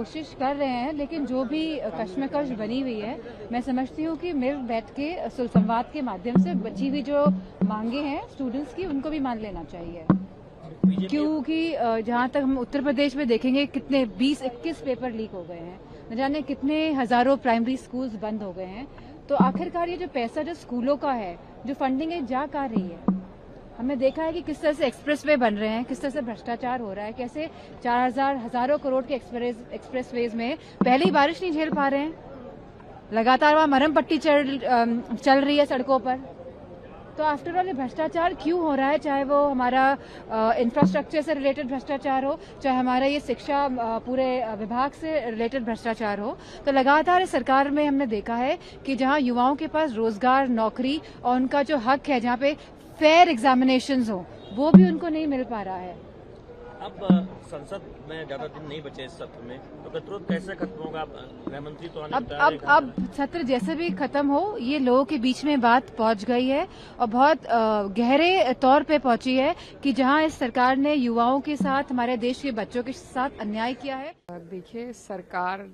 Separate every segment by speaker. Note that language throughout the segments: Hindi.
Speaker 1: कोशिश कर रहे हैं, लेकिन जो भी कश्मकश बनी हुई है, मैं समझती हूँ कि मिल बैठ के सुलसंवाद के माध्यम से बची हुई जो मांगे हैं स्टूडेंट्स की, उनको भी मान लेना चाहिए। क्योंकि जहाँ तक हम उत्तर प्रदेश में देखेंगे, कितने 20-21 पेपर लीक हो गए हैं, न जाने कितने हजारों प्राइमरी स्कूल्स बंद हो गए हैं। तो आखिरकार ये जो पैसा जो स्कूलों का है, जो फंडिंग है, जा कहाँ रही है? हमने देखा है कि किस तरह से एक्सप्रेसवे बन रहे हैं, किस तरह से भ्रष्टाचार हो रहा है, कैसे 4000 हजारों करोड़ के एक्सप्रेसवेज में पहले ही बारिश नहीं झेल पा रहे हैं, लगातार वहां मरहम पट्टी चल रही है सड़कों पर। तो आफ्टर ऑल ये भ्रष्टाचार क्यों हो रहा है? चाहे वो हमारा इंफ्रास्ट्रक्चर से रिलेटेड भ्रष्टाचार हो, चाहे हमारा ये शिक्षा पूरे विभाग से रिलेटेड भ्रष्टाचार हो, तो लगातार इस सरकार में हमने देखा है कि जहां युवाओं के पास रोजगार, नौकरी और उनका जो हक है, जहां पे फेयर एग्जामिनेशंस हो, वो भी उनको नहीं मिल पा रहा है।
Speaker 2: अब संसद में ज्यादा दिन नहीं बचे इस सत्र में, तो गतिरोध कैसे खत्म होगा? गृह मंत्री तो
Speaker 1: अब सत्र जैसे भी खत्म हो, ये लोगों के बीच में बात पहुंच गई है और बहुत गहरे तौर पे पहुंची है कि जहां इस सरकार ने युवाओं के साथ, हमारे देश के बच्चों के साथ अन्याय किया है।
Speaker 3: देखिए, सरकार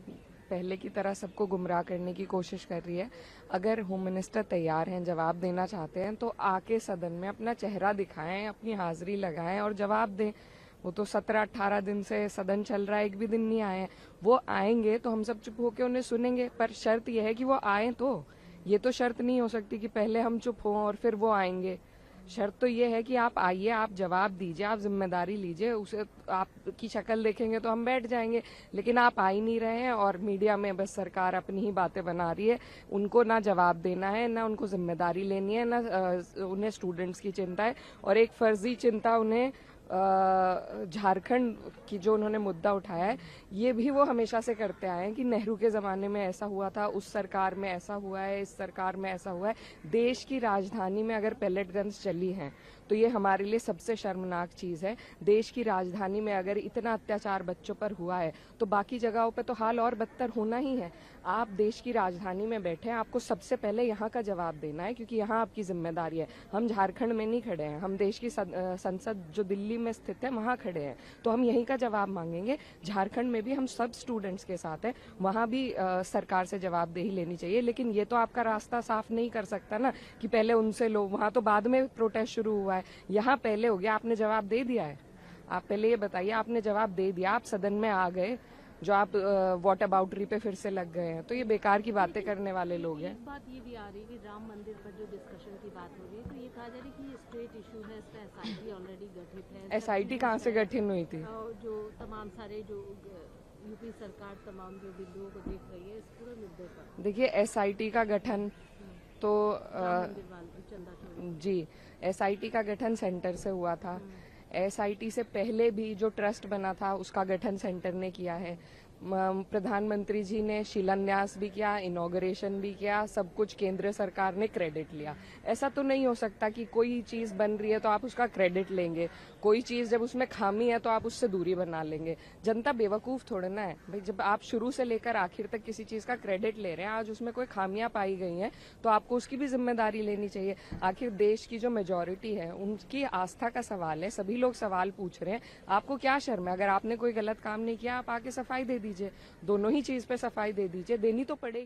Speaker 3: पहले की तरह सबको गुमराह करने की कोशिश कर रही है। अगर होम मिनिस्टर तैयार हैं, जवाब देना चाहते हैं, तो आके सदन में अपना चेहरा दिखाएं, अपनी हाजिरी लगाएं और जवाब दें। वो तो 17-18 दिन से सदन चल रहा है, एक भी दिन नहीं आए हैं। वो आएंगे तो हम सब चुप होकर उन्हें सुनेंगे, पर शर्त यह है कि वो आए। तो ये तो शर्त नहीं हो सकती कि पहले हम चुप हों और फिर वो आएंगे। शर्त तो ये है कि आप आइए, आप जवाब दीजिए, आप जिम्मेदारी लीजिए। उसे आपकी शक्ल देखेंगे तो हम बैठ जाएंगे, लेकिन आप आ ही नहीं रहे हैं और मीडिया में बस सरकार अपनी ही बातें बना रही है। उनको ना जवाब देना है, ना उनको जिम्मेदारी लेनी है, ना उन्हें स्टूडेंट्स की चिंता है, और एक फर्जी चिंता उन्हें झारखंड की जो उन्होंने मुद्दा उठाया है, ये भी वो हमेशा से करते आए हैं कि नेहरू के जमाने में ऐसा हुआ था, उस सरकार में ऐसा हुआ है, इस सरकार में ऐसा हुआ है। देश की राजधानी में अगर पैलेट गन्स चली हैं तो ये हमारे लिए सबसे शर्मनाक चीज है। देश की राजधानी में अगर इतना अत्याचार बच्चों पर हुआ है तो बाकी जगहों पे तो हाल और बदतर होना ही है। आप देश की राजधानी में बैठे हैं, आपको सबसे पहले यहाँ का जवाब देना है, क्योंकि यहाँ आपकी जिम्मेदारी है। हम झारखंड में नहीं खड़े हैं, हम देश की संसद जो दिल्ली में स्थित है वहाँ खड़े हैं, तो हम यहीं का जवाब मांगेंगे। झारखंड में भी हम सब स्टूडेंट्स के साथ हैं, वहाँ भी सरकार से जवाबदेही लेनी चाहिए। लेकिन ये तो आपका रास्ता साफ नहीं कर सकता ना कि पहले उनसे लो, वहाँ तो बाद में प्रोटेस्ट शुरू हुआ है, यहाँ पहले हो गया। आपने जवाब दे दिया है, आप पहले ये बताइए, आपने जवाब दे दिया, आप सदन में आ गए, जो आप वॉट अबाउटरी पे फिर से लग गए हैं, तो ये बेकार की बातें करने वाले लोग हैं।
Speaker 4: एक बात ये भी आ रही है कि राम मंदिर पर जो डिस्कशन की बात हो रही है, तो ये कहा जा रहा है कि ये स्टेट इशू है, इसका एसआईटी ऑलरेडी गठित है।
Speaker 3: एसआईटी कहाँ से गठित हुई थी?
Speaker 4: जो तमाम सारे जो यूपी सरकार तमाम जो बिंदुओं को देख रही है इस पूरे मुद्दे पर।
Speaker 3: देखिए, एसआईटी का गठन तो जी, एसआईटी का गठन सेंटर से हुआ था। एसआईटी से पहले भी जो ट्रस्ट बना था उसका गठन सेंटर ने किया है। प्रधानमंत्री जी ने शिलान्यास भी किया, इनॉग्रेशन भी किया, सब कुछ केंद्र सरकार ने क्रेडिट लिया। ऐसा तो नहीं हो सकता कि कोई चीज बन रही है तो आप उसका क्रेडिट लेंगे, कोई चीज जब उसमें खामी है तो आप उससे दूरी बना लेंगे। जनता बेवकूफ थोड़ा ना है भाई, जब आप शुरू से लेकर आखिर तक किसी चीज का क्रेडिट ले रहे हैं, आज उसमें कोई खामियां पाई गई हैं तो आपको उसकी भी जिम्मेदारी लेनी चाहिए। आखिर देश की जो मेजोरिटी है उनकी आस्था का सवाल है, सभी लोग सवाल पूछ रहे हैं, आपको क्या शर्म है? अगर आपने कोई गलत काम नहीं किया, आप आके सफाई दे दीजिए, दोनों ही चीज पे सफाई दे दीजिए, देनी तो पड़ेगी।